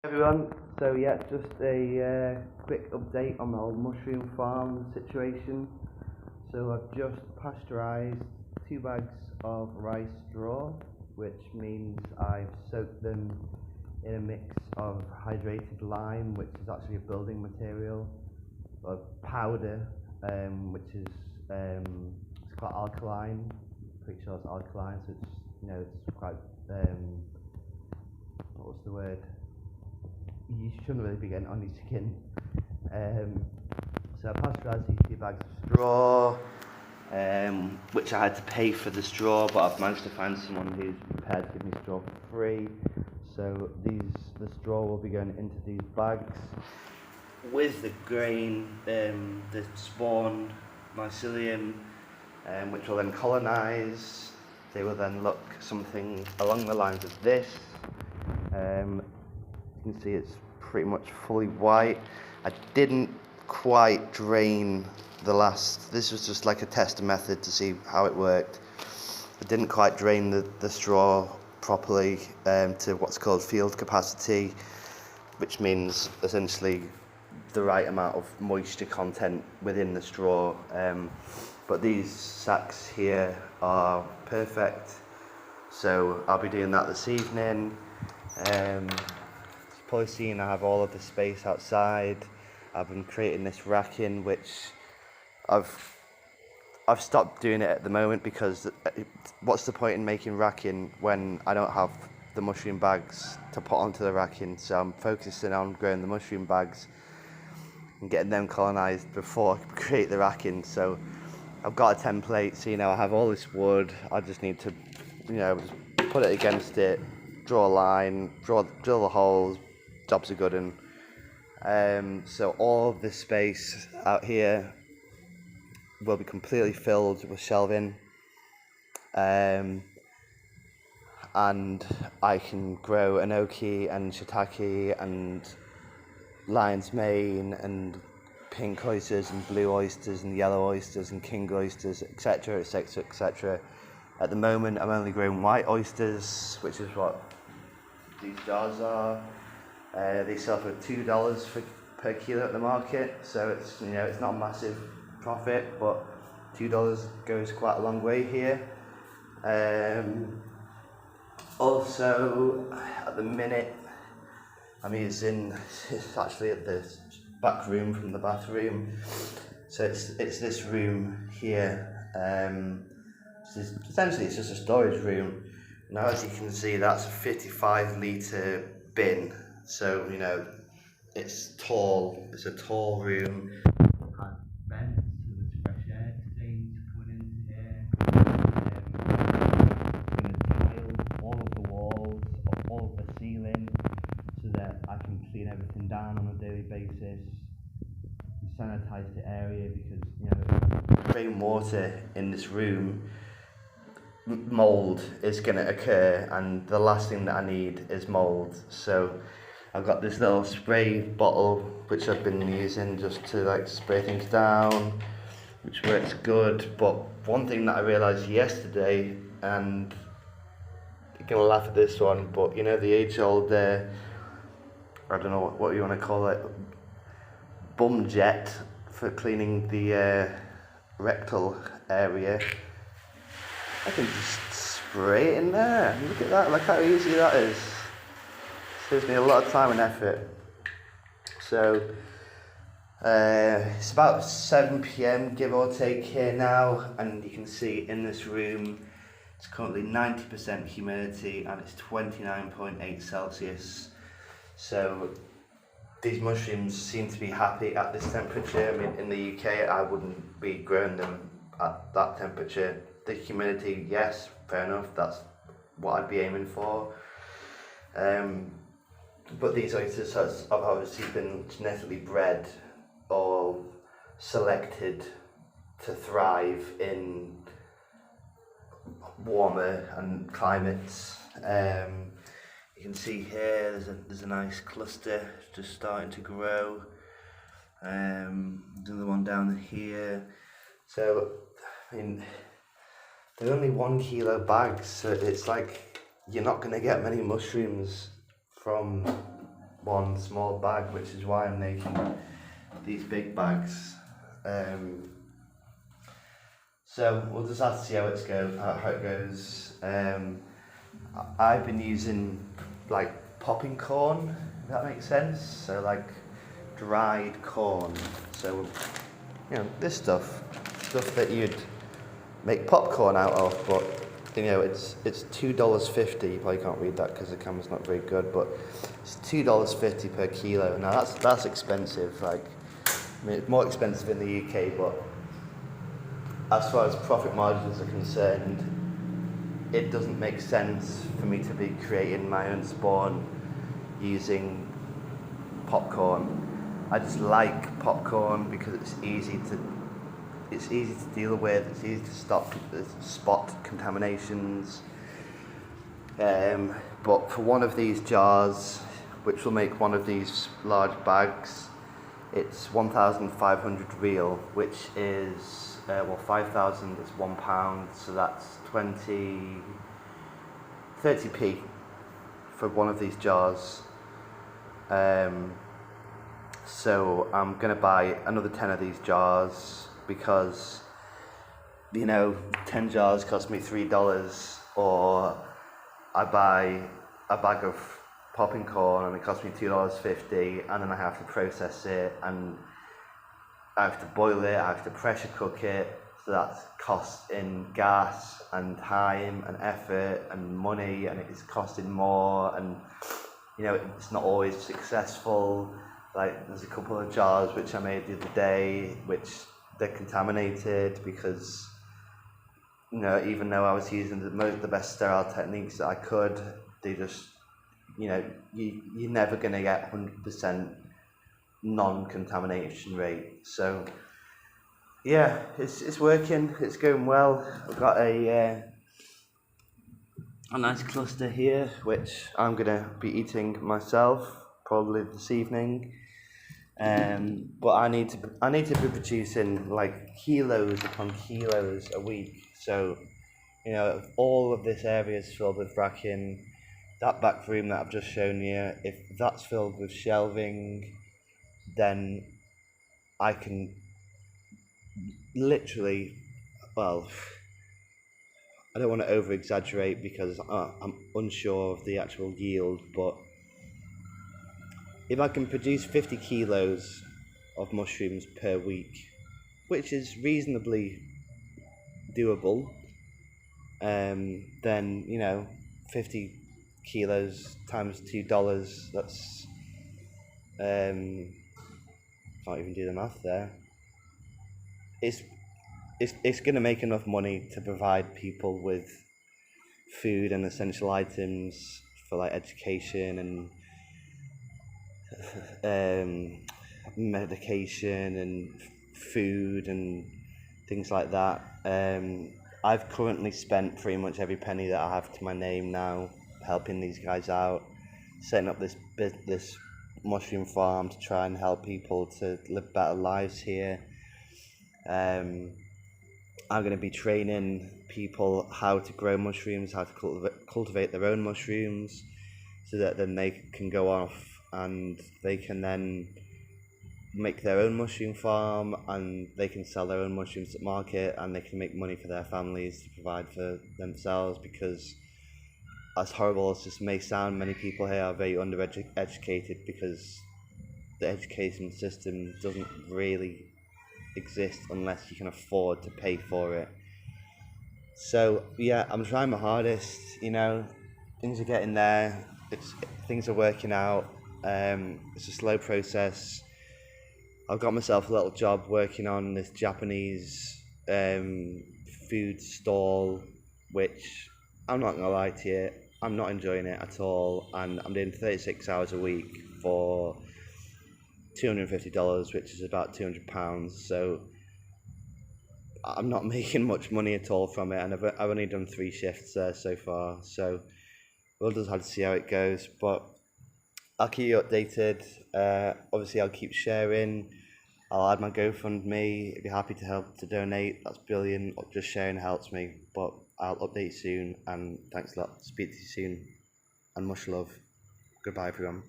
Everyone, so yeah, just a quick update on the whole mushroom farm situation. So I've just pasteurised 2 bags of rice straw, which means I've soaked them in a mix of hydrated lime, which is actually a building material, of powder, which is it's quite alkaline. Pretty sure it's alkaline, so it's quite what was the word? You shouldn't really be getting on your skin. So I pasteurised these 2 bags of straw, which I had to pay for the straw, but I've managed to find someone who's prepared to give me straw for free. So the straw will be going into these bags with the grain, the spawn mycelium, which will then colonise. They will then look something along the lines of this. You can see it's pretty much fully white. I didn't quite drain this was just like a test method to see how it worked. I didn't quite drain the straw properly to what's called field capacity, which means essentially the right amount of moisture content within the straw. But these sacks here are perfect, so I'll be doing that this evening. Probably seen I have all of the space outside. I've been creating this racking, which I've stopped doing it at the moment because what's the point in making racking when I don't have the mushroom bags to put onto the racking? So I'm focusing on growing the mushroom bags and getting them colonised before I create the racking. So I've got a template, so I have all this wood. I just need to just put it against it, draw a line, drill the holes. Jobs are good, and so all of this space out here will be completely filled with shelving, and I can grow enoki and shiitake and lion's mane and pink oysters and blue oysters and yellow oysters and king oysters, etc, etc, etc. At the moment I'm only growing white oysters, which is what these jars are. They sell for $2 per kilo at the market, so it's it's not a massive profit, but $2 goes quite a long way here. Also, at the minute, it's actually at the back room from the bathroom. So it's this room here. Essentially, it's just a storage room. Now, as you can see, that's a 55-litre bin. So it's tall. It's a tall room. Had vents, so there's fresh air today coming into here. I'm going to tile all of the walls, all of the ceiling, so that I can clean everything down on a daily basis. Sanitize the area because rainwater in this room, mold is going to occur, and the last thing that I need is mold. So I've got this little spray bottle which I've been using just to spray things down, which works good. But one thing that I realised yesterday, and you're gonna laugh at this one, but the age-old I don't know what you want to call it, bum jet for cleaning the rectal area. I can just spray it in there. Look at that, look how easy that is. Saves me a lot of time and effort. So it's about 7 p.m. give or take here now, and you can see in this room it's currently 90% humidity and it's 29.8 Celsius. So these mushrooms seem to be happy at this temperature. In the UK I wouldn't be growing them at that temperature. The humidity, yes, fair enough, that's what I'd be aiming for. But these oysters have obviously been genetically bred or selected to thrive in warmer and climates. You can see here there's a nice cluster just starting to grow. There's another one down here. So they're only 1 kilo bags, so it's like you're not going to get many mushrooms from one small bag, which is why I'm making these big bags. So we'll just have to see how it goes. I've been using like popping corn, if that makes sense. So like dried corn. So this stuff that you'd make popcorn out of, but it's $2.50. You probably can't read that because the camera's not very good, but it's $2.50 per kilo. Now that's expensive. Like, I mean, it's more expensive in the UK, but as far as profit margins are concerned, it doesn't make sense for me to be creating my own spawn using popcorn. I just like popcorn because it's easy to deal with. It's easy to spot contaminations. But for one of these jars, which will make one of these large bags, it's 1,500 real, which is 5,000 is £1, so that's 30p for one of these jars. So I'm gonna buy another 10 of these jars because 10 jars cost me $3, or I buy a bag of popping corn and it costs me $2.50, and then I have to process it and I have to boil it, I have to pressure cook it, so that's cost in gas and time and effort and money, and it's costing more, and it's not always successful. Like, there's a couple of jars which I made the other day which they're contaminated because even though I was using the best sterile techniques that I could, they just you're never going to get 100% non-contamination rate. So yeah, it's working, it's going well. I've got a nice cluster here which I'm gonna be eating myself probably this evening. But I need to be producing like kilos upon kilos a week. So if all of this area is filled with bracken, that back room that I've just shown you, if that's filled with shelving, then I can literally, well, I don't want to over exaggerate because I'm unsure of the actual yield, but if I can produce 50 kilos of mushrooms per week, which is reasonably doable, then 50 kilos times $2, that's can't even do the math there. It's going to make enough money to provide people with food and essential items for like education and medication and food and things like that. I've currently spent pretty much every penny that I have to my name now, helping these guys out, setting up this mushroom farm to try and help people to live better lives here. I'm going to be training people how to grow mushrooms, how to cultivate their own mushrooms, so that then they can go off and they can then make their own mushroom farm, and they can sell their own mushrooms at market, and they can make money for their families to provide for themselves. Because as horrible as this may sound, many people here are very undereducated because the education system doesn't really exist unless you can afford to pay for it. So yeah, I'm trying my hardest. Things are getting there. Things are working out. It's a slow process. I've got myself a little job working on this Japanese food stall, which I'm not gonna lie to you, I'm not enjoying it at all, and I'm doing 36 hours a week for $250, which is about £200. So I'm not making much money at all from it, and I've only done 3 shifts there so far. So we'll just have to see how it goes, but I'll keep you updated. Obviously, I'll keep sharing. I'll add my GoFundMe. If you're happy to help to donate, that's brilliant. Just sharing helps me. But I'll update you soon, and thanks a lot. Speak to you soon, and much love. Goodbye, everyone.